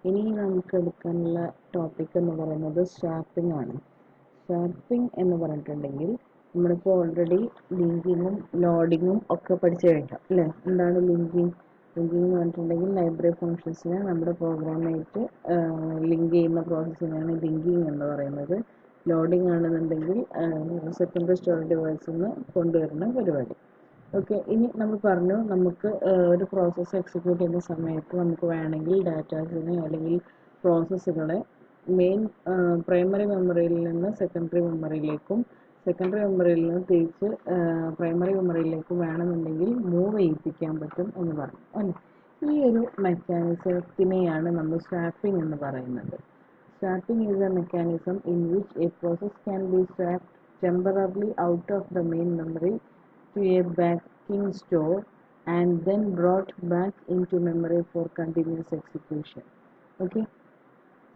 ഇനി നമുക്ക് എടുക്കാനുള്ള ടോപ്പിക് എന്ന് പറയുന്നത് സ്വാപ്പിംഗ് ആണ്. സ്വാപ്പിംഗ് എന്ന് പറഞ്ഞിട്ടുണ്ടെങ്കിൽ നമ്മളിപ്പോൾ ഓൾറെഡി ലിങ്കിങ്ങും ലോഡിങ്ങും ഒക്കെ പഠിച്ചു കഴിഞ്ഞാൽ അല്ലേ. എന്താണ് ലിങ്കിങ്? ലിങ്കിങ് എന്ന് പറഞ്ഞിട്ടുണ്ടെങ്കിൽ ലൈബ്രറി ഫങ്ഷൻസിനെ നമ്മുടെ പ്രോഗ്രാമായിട്ട് ലിങ്ക് ചെയ്യുന്ന പ്രോസസ്സിനാണ് ലിങ്കിങ് എന്ന് പറയുന്നത്. ലോഡിംഗ് ആണെന്നുണ്ടെങ്കിൽ സെക്കൻഡറി സ്റ്റോറേജ് ഡിവൈസിൽ നിന്ന് കൊണ്ടുവരുന്ന പരിപാടി. ഓക്കെ, ഇനി നമ്മൾ പറഞ്ഞു നമുക്ക് ഒരു പ്രോസസ്സ് എക്സിക്യൂട്ട് ചെയ്യുന്ന സമയത്ത് നമുക്ക് വേണമെങ്കിൽ ഡാറ്റാസിനെ അല്ലെങ്കിൽ പ്രോസസ്സുകളെ മെയിൻ പ്രൈമറി മെമ്മറിയിൽ നിന്ന് സെക്കൻഡറി മെമ്മറിയിലേക്കും സെക്കൻഡറി മെമ്മറിയിൽ നിന്ന് തിരിച്ച് പ്രൈമറി മെമ്മറിയിലേക്കും വേണമെന്നുണ്ടെങ്കിൽ മൂവ് ചെയ്യിപ്പിക്കാൻ പറ്റും എന്ന് പറഞ്ഞു അല്ലേ. ഈ ഒരു മെക്കാനിസത്തിനെയാണ് നമ്മൾ സ്വാപ്പിംഗ് എന്ന് പറയുന്നത്. Swapping is a mechanism in which a process can be swapped temporarily out of the main memory to a backing store and then brought back into memory for continuous execution. Okay.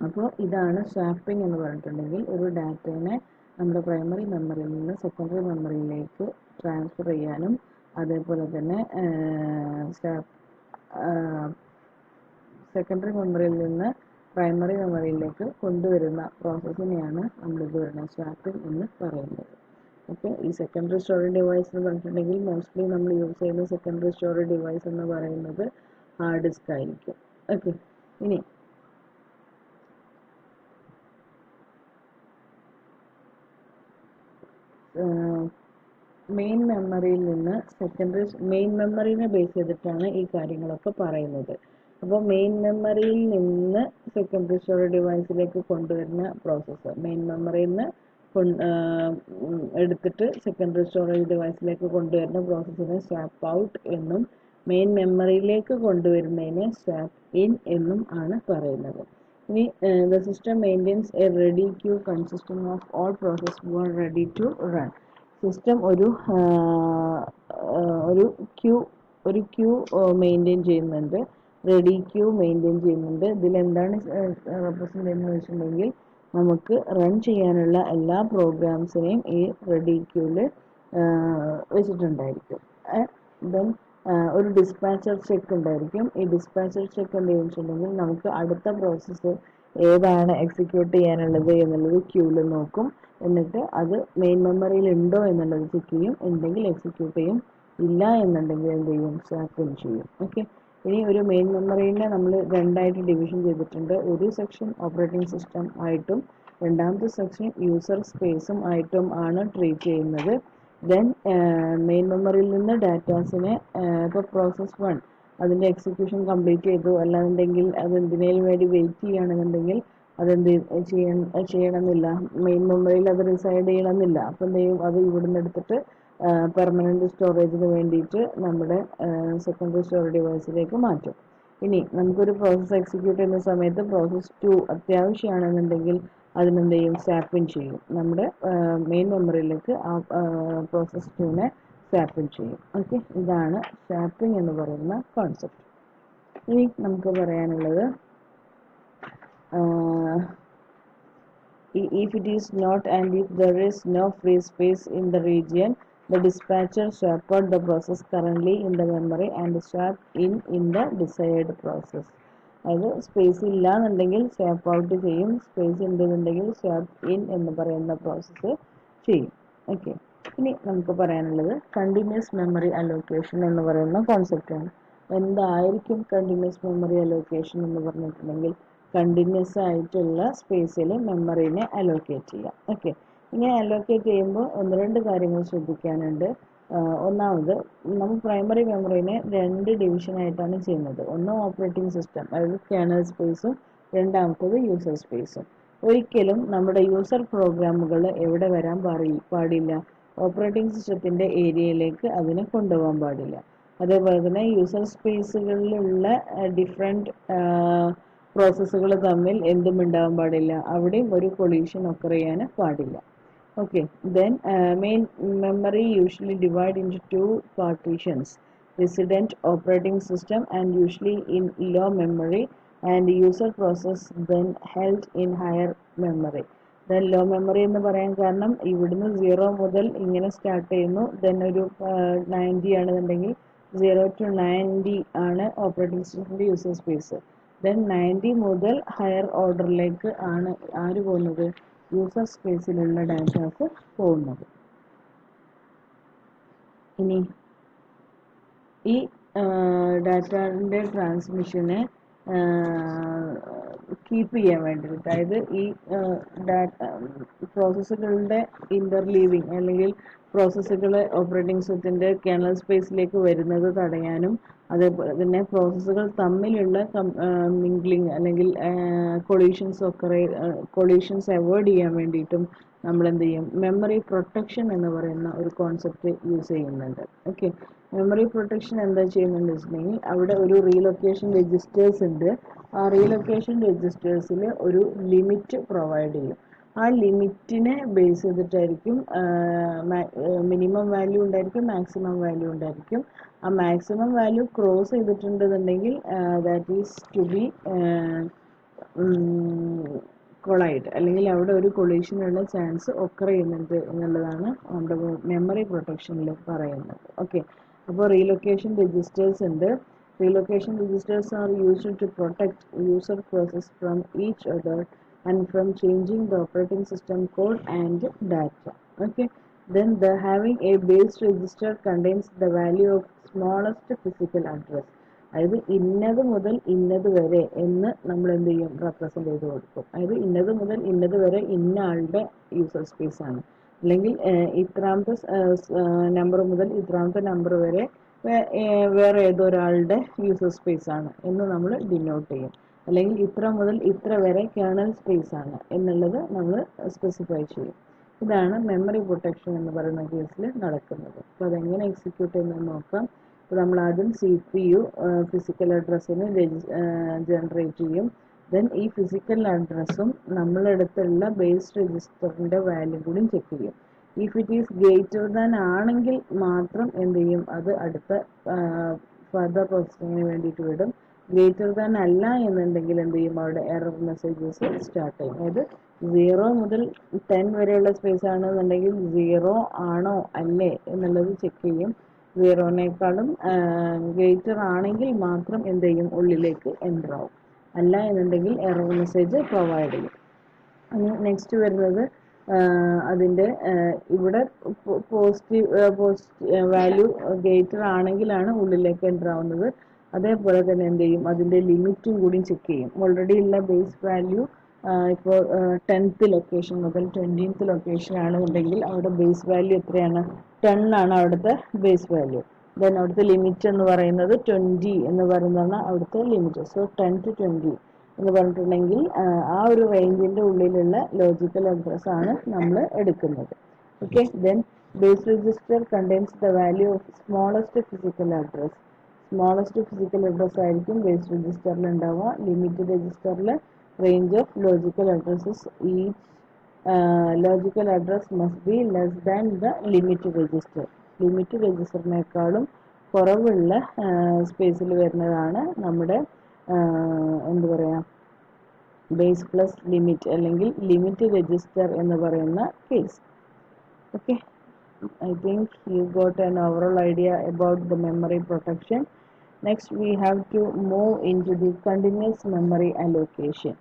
അപ്പോൾ ഇതാണ് swapping എന്ന് പറഞ്ഞിട്ടുണ്ടെങ്കിൽ ഒരു ഡാറ്റേനെ നമ്മുടെ primary മെമ്മറിയിൽ നിന്ന് secondary മെമ്മറിയിലേക്ക് transfer ചെയ്യാനും അതേപോലെ തന്നെ സെക്കൻഡറി മെമ്മറിയിൽ നിന്ന് പ്രൈമറി മെമ്മറിയിലേക്ക് കൊണ്ടുവരുന്ന പ്രോസസ്സിനെയാണ് നമ്മളിത് പറയുന്നത് സ്വാപ്പിംഗ് എന്ന് പറയുന്നത്. ഓക്കെ, ഈ സെക്കൻഡറി സ്റ്റോറേജ് ഡിവൈസ് എന്ന് പറഞ്ഞിട്ടുണ്ടെങ്കിൽ മോസ്റ്റ്ലി നമ്മൾ യൂസ് ചെയ്യുന്ന സെക്കൻഡറി സ്റ്റോറേജ് ഡിവൈസ് എന്ന് പറയുന്നത് ഹാർഡ് ഡിസ്ക് ആയിരിക്കും. ഓക്കെ, ഇനി മെയിൻ മെമ്മറിയിൽ നിന്ന് മെയിൻ മെമ്മറിനെ ബേസ് ചെയ്തിട്ടാണ് ഈ കാര്യങ്ങളൊക്കെ പറയുന്നത്. അപ്പോൾ മെയിൻ മെമ്മറിയിൽ നിന്ന് സെക്കൻഡറി സ്റ്റോറേജ് ഡിവൈസിലേക്ക് കൊണ്ടുവരുന്ന പ്രോസസ്സ് മെയിൻ മെമ്മറിയിൽ നിന്ന് എടുത്തിട്ട് സെക്കൻഡറി സ്റ്റോറേജ് ഡിവൈസിലേക്ക് കൊണ്ടുവരുന്ന പ്രോസസ്സിനെ സ്വാപ്പ് ഔട്ട് എന്നും മെയിൻ മെമ്മറിയിലേക്ക് കൊണ്ടുവരുന്നതിനെ സ്വാപ്പ് ഇൻ എന്നും ആണ് പറയുന്നത്. ഇനി the system maintains a ready queue consisting of all processes who are ready to run. System ഒരു ക്യൂ മെയിൻറ്റെയിൻ ചെയ്യുന്നുണ്ട്, റെഡി ക്യൂ മെയിൻറ്റെയിൻ ചെയ്യുന്നുണ്ട്. ഇതിലെന്താണ് റെപ്രസെൻ്റ് ചെയ്യുന്നത് വെച്ചിട്ടുണ്ടെങ്കിൽ നമുക്ക് റൺ ചെയ്യാനുള്ള എല്ലാ പ്രോഗ്രാംസിനെയും ഈ റെഡി ക്യൂവിൽ വെച്ചിട്ടുണ്ടായിരിക്കും. ദെൻ ഒരു ഡിസ്പാച്ചർ ചെക്ക് ഉണ്ടായിരിക്കും. ഈ ഡിസ്പാച്ചർ ചെക്ക് എന്ത് വെച്ചിട്ടുണ്ടെങ്കിൽ നമുക്ക് അടുത്ത പ്രോസസ്സ് ഏതാണ് എക്സിക്യൂട്ട് ചെയ്യാനുള്ളത് എന്നുള്ളത് ക്യൂവിൽ നോക്കും. എന്നിട്ട് അത് മെയിൻ മെമ്മറിയിൽ ഉണ്ടോ എന്നുള്ളത് ചെക്ക് ചെയ്യും. ഉണ്ടെങ്കിൽ എക്സിക്യൂട്ട് ചെയ്യും, ഇല്ല എന്നുണ്ടെങ്കിൽ എന്ത് ചെയ്യും, സ്വാപ്പ് ചെയ്യും. ഓക്കെ, ഇനി ഒരു മെയിൻ മെമ്മറീനെ നമ്മൾ രണ്ടായിട്ട് ഡിവിഷൻ ചെയ്തിട്ടുണ്ട്. ഒരു സെക്ഷൻ ഓപ്പറേറ്റിംഗ് സിസ്റ്റം ആയിട്ടും രണ്ടാമത്തെ സെക്ഷൻ യൂസർ സ്പേസും ആയിട്ടും ആണ് ട്രീറ്റ് ചെയ്യുന്നത്. ദെൻ മെയിൻ മെമ്മറിയിൽ നിന്ന് ഡാറ്റാസിനെ ഇപ്പോൾ പ്രോസസ് 1 അതിൻ്റെ എക്സിക്യൂഷൻ കംപ്ലീറ്റ് ചെയ്തു, അല്ലാന്നുണ്ടെങ്കിൽ അത് എന്തിനേലും വേണ്ടി വെയിറ്റ് ചെയ്യുകയാണെന്നുണ്ടെങ്കിൽ അതെന്ത് ചെയ്യണമെന്നില്ല, മെയിൻ മെമ്മറിയിൽ അത് റിസൈഡ് ചെയ്യണമെന്നില്ല. അപ്പോൾ എന്ത് ചെയ്യും, അത് ഇവിടുന്ന് എടുത്തിട്ട് പെർമനൻറ്റ് സ്റ്റോറേജിന് വേണ്ടിയിട്ട് നമ്മുടെ സെക്കൻഡറി സ്റ്റോറേജ് ഡിവൈസിലേക്ക് മാറ്റും. ഇനി നമുക്കൊരു പ്രോസസ്സ് എക്സിക്യൂട്ട് ചെയ്യുന്ന സമയത്ത് പ്രോസസ് 2 അത്യാവശ്യമാണെന്നുണ്ടെങ്കിൽ അതിനെന്ത് ചെയ്യും, സ്വാപ്പിൻ ചെയ്യും. നമ്മുടെ മെയിൻ മെമ്മറിയിലേക്ക് ആ പ്രോസസ് 2നെ സ്വാപ്പിൻ ചെയ്യും. ഓക്കെ, ഇതാണ് സ്വാപ്പിംഗ് എന്ന് പറയുന്ന കോൺസെപ്റ്റ്. ഇനി നമുക്ക് പറയാനുള്ളത് if it is not and if there is no free space in the region, the dispatcher swap out the process currently in the memory and swap in the desired process. അതായത് space ഇല്ല എന്നുണ്ടെങ്കിൽ swap out ചെയ്യും, space ഉണ്ടെന്നുണ്ടെങ്കിൽ swap in എന്ന് പറയുന്ന process ചെയ്യും. Okay, ഇനി നമുക്ക് പറയാനുള്ളത് കണ്ടിന്യൂസ് മെമ്മറി അലോക്കേഷൻ എന്ന് പറയുന്ന കോൺസെപ്റ്റാണ്. എന്തായിരിക്കും കണ്ടിന്യൂസ് മെമ്മറി അലോക്കേഷൻ എന്ന് പറഞ്ഞിട്ടുണ്ടെങ്കിൽ കണ്ടിന്യൂസ് ആയിട്ടുള്ള സ്പേസിൽ മെമ്മറീനെ അലോക്കേറ്റ് ചെയ്യാം. ഓക്കെ, ഇങ്ങനെ അലോക്കേറ്റ് ചെയ്യുമ്പോൾ ഒന്ന് രണ്ട് കാര്യങ്ങൾ ശ്രദ്ധിക്കാനുണ്ട്. ഒന്നാമത് നമ്മൾ പ്രൈമറി മെമ്മറീനെ രണ്ട് ഡിവിഷനായിട്ടാണ് ചെയ്യുന്നത്. ഒന്ന് ഓപ്പറേറ്റിംഗ് സിസ്റ്റം, അതായത് കേണൽ സ്പേസും രണ്ടാമത്തത് യൂസർ സ്പേസും. ഒരിക്കലും നമ്മുടെ യൂസർ പ്രോഗ്രാമുകൾ എവിടെ വരാൻ പാടില്ല, ഓപ്പറേറ്റിംഗ് സിസ്റ്റത്തിൻ്റെ ഏരിയയിലേക്ക് അതിനെ കൊണ്ടുപോകാൻ പാടില്ല. അതേപോലെ തന്നെ യൂസർ സ്പേസുകളിലുള്ള ഡിഫറെൻറ്റ് പ്രോസസ്സുകൾ തമ്മിൽ എന്തും ഉണ്ടാവാൻ പാടില്ല, അവിടെയും ഒരു കൊളീഷൻ ഒക്കർ ചെയ്യാൻ പാടില്ല. Okay, then main memory usually divide into two partitions, resident operating system and usually in low memory, and user process then held in higher memory. Then low memory എന്ന് പറയാൻ കാരണം ഇവിടുന്ന് 0 മുതൽ ഇങ്ങനെ സ്റ്റാർട്ട് ചെയ്യുന്നു, then ഒരു 90 ആണെന്നുണ്ടെങ്കിൽ 0 to 90 ആണ് ഓപ്പറേറ്റിംഗ് സിസ്റ്റത്തിൻ്റെ യൂസർ സ്പേസ്. ദെൻ 90 മുതൽ ഹയർ ഓർഡറിലേക്ക് ആണ് ആര് പോകുന്നത്, യൂസർ സ്പേസിലുള്ള ഡാറ്റാസ് പോകുന്നത്. ഇനി ഈ ഡാറ്റാൻ്റെ ട്രാൻസ്മിഷനെ കീപ്പ് ചെയ്യാൻ വേണ്ടിയിട്ട്, അതായത് ഈ പ്രോസസ്സുകളുടെ ഇൻ്റർലീവിങ് അല്ലെങ്കിൽ പ്രോസസ്സുകൾ ഓപ്പറേറ്റിംഗ് സിസ്റ്റത്തിൻ്റെ കേർണൽ സ്പേസിലേക്ക് വരുന്നത് തടയാനും, അതേപോലെ തന്നെ പ്രോസസ്സുകൾ തമ്മിലുള്ള മിംഗ്ലിങ് അല്ലെങ്കിൽ കൊളീഷൻസ് അവോയ്ഡ് ചെയ്യാൻ വേണ്ടിയിട്ടും നമ്മൾ എന്ത് ചെയ്യും, മെമ്മറി പ്രൊട്ടക്ഷൻ എന്ന് പറയുന്ന ഒരു കോൺസെപ്റ്റ് യൂസ് ചെയ്യുന്നുണ്ട്. ഓക്കെ, മെമ്മറി പ്രൊട്ടക്ഷൻ എന്താ ചെയ്യുന്നുണ്ട് വെച്ചിട്ടുണ്ടെങ്കിൽ, അവിടെ ഒരു റീലൊക്കേഷൻ രജിസ്റ്റേഴ്സ് ഉണ്ട്. ആ റീലൊക്കേഷൻ രജിസ്റ്റേഴ്സിൽ ഒരു ലിമിറ്റ് പ്രൊവൈഡ് ചെയ്യും. ആ ലിമിറ്റിനെ ബേസ് ചെയ്തിട്ടായിരിക്കും മിനിമം വാല്യൂ ഉണ്ടായിരിക്കും, മാക്സിമം വാല്യൂ ഉണ്ടായിരിക്കും. ആ മാക്സിമം വാല്യൂ ക്രോസ് ചെയ്തിട്ടുണ്ടെന്നുണ്ടെങ്കിൽ that is to be collide, അല്ലെങ്കിൽ അവിടെ ഒരു കൊളീഷനുള്ള ചാൻസ് ഒക്കർ ചെയ്യുന്നുണ്ട് എന്നുള്ളതാണ് നമ്മുടെ മെമ്മറി പ്രൊട്ടക്ഷനിൽ പറയുന്നത്. ഓക്കെ, അപ്പോൾ റീലൊക്കേഷൻ രജിസ്റ്റേഴ്സ് ഉണ്ട്. Relocation registers are used to protect user process from each other and from changing the operating system code and data. Okay, then the having a base register contains the value of smallest physical address. അതായത് ഇന്നത് മുതൽ ഇന്നത് വരെ എന്ന് നമ്മൾ എന്ത് ചെയ്യും, represent ചെയ്ത് കൊടുക്കും. അതായത് ഇന്നത് മുതൽ ഇന്നത് വരെ ഇന്ന ആളുടെ യൂസർ സ്പേസ് ആണ്, അല്ലെങ്കിൽ ഇത്രാമത്തെ നമ്പർ മുതൽ ഇത്രാമത്തെ നമ്പർ വരെ വേറെ ഏതൊരാളുടെ യൂസർ സ്പേസ് ആണ് എന്ന് നമ്മൾ ഡിനോട്ട് ചെയ്യും. അല്ലെങ്കിൽ ഇത്ര മുതൽ ഇത്ര വരെ കേർണൽ സ്പേസ് ആണ് എന്നുള്ളത് നമ്മൾ സ്പെസിഫൈ ചെയ്യും. ഇതാണ് മെമ്മറി പ്രൊട്ടക്ഷൻ എന്ന് പറയുന്ന കേസിൽ നടക്കുന്നത്. അപ്പോൾ അതെങ്ങനെ എക്സിക്യൂട്ട് ചെയ്യുന്നത് നോക്കാം. അപ്പോൾ നമ്മൾ ആദ്യം CPU ഫിസിക്കൽ അഡ്രസ്സിന് ജനറേറ്റ് ചെയ്യും. ദെൻ ഈ ഫിസിക്കൽ അഡ്രസ്സും നമ്മളെടുത്തുള്ള ബേസ് രജിസ്റ്ററിൻ്റെ വാല്യൂ കൂടി ചെക്ക് ചെയ്യും. If it is greater than ആണെങ്കിൽ മാത്രം എന്ത് ചെയ്യും, അത് അടുത്ത ഫർദർ പ്രോസസ്സിങ്ങിന് വേണ്ടിയിട്ട് വിടും. ഗ്രേറ്റർ ദാൻ അല്ല എന്നുണ്ടെങ്കിൽ എന്ത് ചെയ്യും, അവിടെ എറർ മെസ്സേജസ് സ്റ്റാർട്ട് ചെയ്യും. അതായത് 0 മുതൽ 10 വരെയുള്ള സ്പേസ് ആണെന്നുണ്ടെങ്കിൽ 0 ആണോ അല്ലേ എന്നുള്ളത് ചെക്ക് ചെയ്യും. 0നേക്കാളും ഗ്രേറ്റർ ആണെങ്കിൽ മാത്രം എന്ത് ചെയ്യും, ഉള്ളിലേക്ക് എൻ്റർ ആവും. അല്ല എന്നുണ്ടെങ്കിൽ എറർ മെസ്സേജ് പ്രൊവൈഡ് ചെയ്യും. നെക്സ്റ്റ് വരുന്നത് അതിൻ്റെ ഇവിടെ പോസിറ്റീവ് വാല്യൂ ഗ്രേറ്റർ ആണെങ്കിലാണ് ഉള്ളിലേക്ക് എൻ്റർ ആവുന്നത്. അതേപോലെ തന്നെ എന്ത് ചെയ്യും, അതിൻ്റെ ലിമിറ്റും കൂടി ചെക്ക് ചെയ്യും. ഓൾറെഡി ഉള്ള ബേസ് വാല്യൂ ഇപ്പോൾ 10th ലൊക്കേഷൻ മുതൽ 20th ലൊക്കേഷൻ ആണെന്നുണ്ടെങ്കിൽ അവിടെ ബേസ് വാല്യൂ എത്രയാണ്, 10 ആണ് അവിടുത്തെ ബേസ് വാല്യൂ. ദെൻ അവിടുത്തെ ലിമിറ്റ് എന്ന് പറയുന്നത് 20 എന്ന് പറയുന്നതാണ് അവിടുത്തെ ലിമിറ്റ്. സോ 10 to 20 എന്ന് പറഞ്ഞിട്ടുണ്ടെങ്കിൽ ആ ഒരു റേഞ്ചിൻ്റെ ഉള്ളിലുള്ള ലോജിക്കൽ അഡ്രസ് ആണ് നമ്മൾ എടുക്കുന്നത്. Okay, then base register contains the value of smallest physical address. Smallest physical address ആയിരിക്കും ബേസ് രജിസ്റ്ററിൽ ഉണ്ടാവുക. ലിമിറ്റ് രജിസ്റ്ററിൽ range of logical addresses each logical address must be less than the limit register. Limit രജിസ്റ്ററിനേക്കാളും കുറവുള്ള സ്പേസിൽ വരുന്നതാണ് നമ്മുടെ എന്ത് പറയുക, ബേസ് പ്ലസ് ലിമിറ്റ് അല്ലെങ്കിൽ ലിമിറ്റ് രജിസ്റ്റർ എന്ന് പറയുന്ന case. Okay, I think you got an overall idea about the memory protection. Next we have to move into the continuous memory allocation.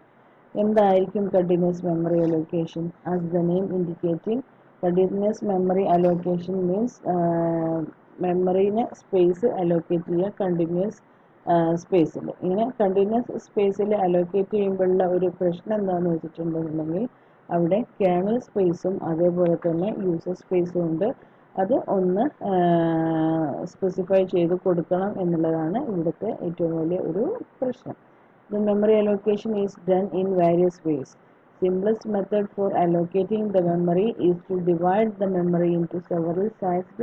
എന്തായിരിക്കും continuous memory allocation? As the name indicating, continuous memory allocation means മെമ്മറീനെ space allocate ചെയ്യുക continuous സ്പേസിൽ. ഇങ്ങനെ continuous സ്പേസിൽ allocate ചെയ്യുമ്പോഴുള്ള ഒരു പ്രശ്നം എന്താണെന്ന് വെച്ചിട്ടുണ്ടെന്നുണ്ടെങ്കിൽ, അവിടെ കേർണൽ സ്പേസും അതേപോലെ തന്നെ യൂസർ സ്പേസും ഉണ്ട്. അത് ഒന്ന് സ്പെസിഫൈ ചെയ്ത് കൊടുക്കണം എന്നുള്ളതാണ് ഇവിടുത്തെ ഏറ്റവും വലിയ ഒരു പ്രശ്നം. The memory allocation is done in various ways. Simplest method for allocating the memory is to divide the memory into several sized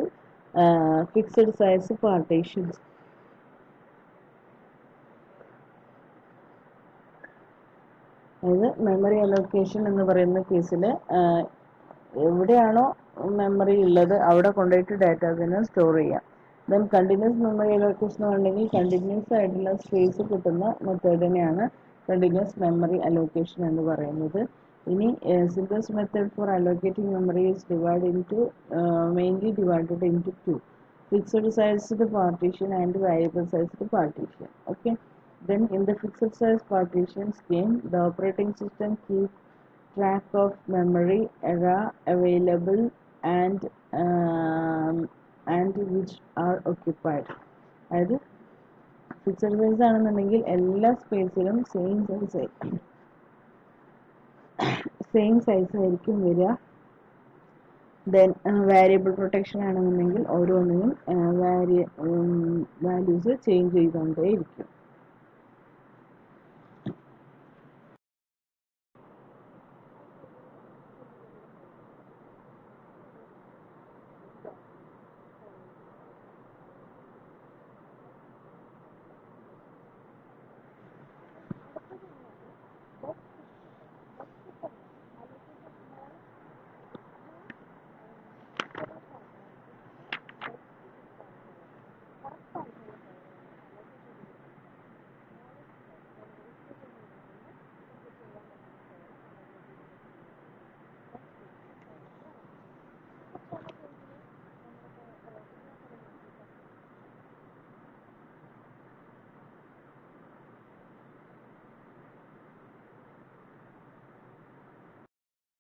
fixed size partitions. അതായത് മെമ്മറി അലോക്കേഷൻ എന്ന് പറയുന്ന കേസിൽ എവിടെയാണോ മെമ്മറി ഉള്ളത് അവിടെ കൊണ്ടുപോയിട്ട് ഡാറ്റാസിനെ സ്റ്റോർ ചെയ്യാം. ദെൻ കണ്ടിന്യൂസ് മെമ്മറി അലോക്കേഷൻ ഉണ്ടെങ്കിൽ കണ്ടിന്യൂസ് ആയിട്ടുള്ള സ്പേസ് കിട്ടുന്ന മെത്തേഡിനെയാണ് കണ്ടിന്യൂസ് മെമ്മറി അലോക്കേഷൻ എന്ന് പറയുന്നത്. ഇനി simplest method for allocating memory is mainly divided into 2, fixed sized partition and variable sized partition. Okay, Then in the fixed size partition scheme, the operating system keeps track of memory area available and which are occupied. അതായത് fixed size ആണെന്നുണ്ടെങ്കിൽ എല്ലാ സ്പേസിലും same size ആയിരിക്കും വരിക. Then variable protection ആണെന്നുണ്ടെങ്കിൽ ഓരോന്നിനും values change ചെയ്തുകൊണ്ടേയിരിക്കും.